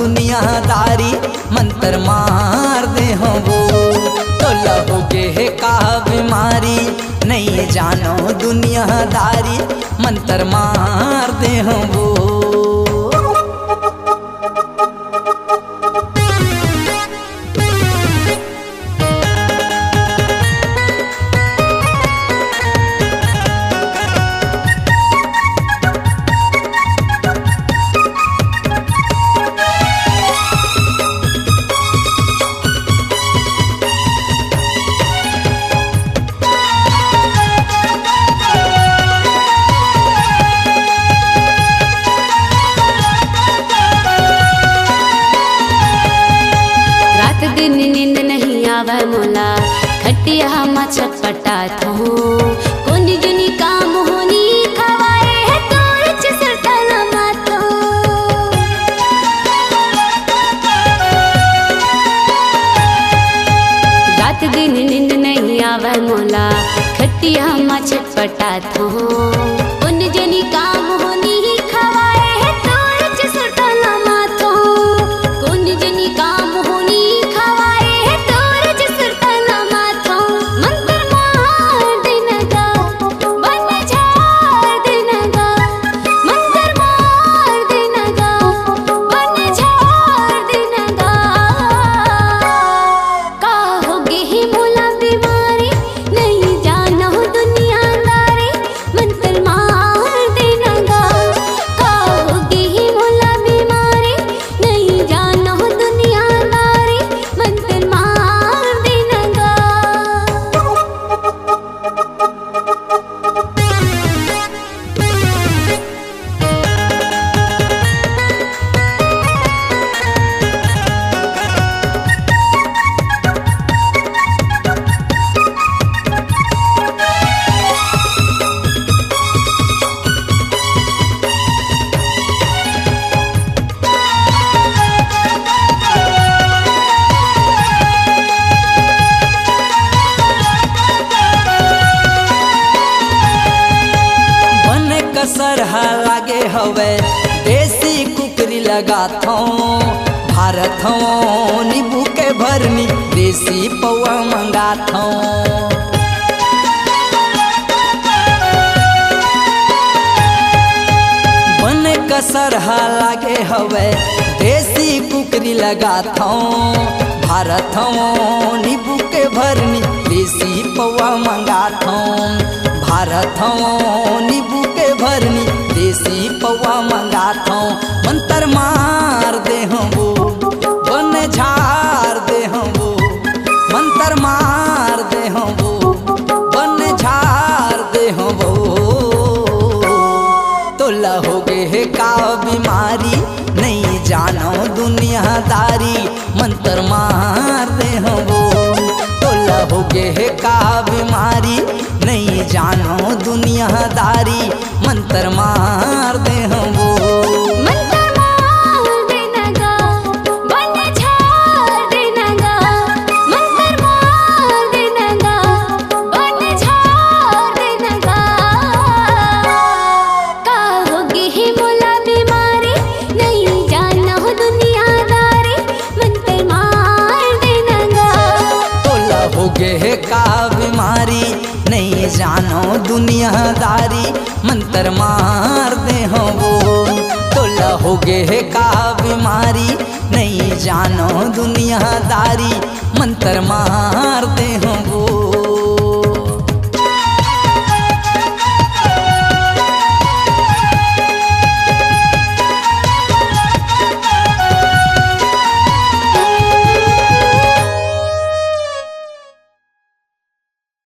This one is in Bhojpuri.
दुनियादारी मंत्र मार दे हो वो। तो लहोगे है का बीमारी नहीं जानो दुनियादारी मंत्र मार दे हो वो। दिन नींद नहीं आवे मोला खटिया मा छटपटा थो कोनी जुनी काम होनी खवाए है तोर चसरतला मातो। रात दिन नींद नहीं आवे मोला खटिया मा छटपटा थो कोनी जुनी काम होनी खवाए है तोर चसरतला मातो। कोनी जुनी काम होनी सरहा लागे हवे देसी कुकरी लगाथो भारत नींबू के भरनी देसी पौआ मंगाथो। बने का सरहा लागे हवे देसी कुकरी लगाथो भारत नींबू के भरनी देसी पौआ मंगाथो। भारत नींबू के भरनी देसी पौआ मंगाथो मंत्र मार दे हो वो बन झार दे हो वो। मंत्र मार दे हो वो बन झार दे हो वो। तो लहोगे है का बीमारी नहीं जानो दुनियादारी मंत्र मार दे हो वो। तो लहोगे है का बीमारी नहीं जानो दुनियादारी मंत्र मार दे हो वो। मंत्र मार देना गा बन झाड़ देना गा। मंत्र मार देना गा बन झाड़ देना गा। का होगी है मोला बीमारी नहीं जानो दुनियादारी मंत्र मार देना गा। तो लहोगे है का बीमारी नहीं जानो दुनियादारी मंत्र मार दे हो वो। तो लहोगे है का बीमारी नहीं जानो दुनियादारी मंत्र मार दे हो वो।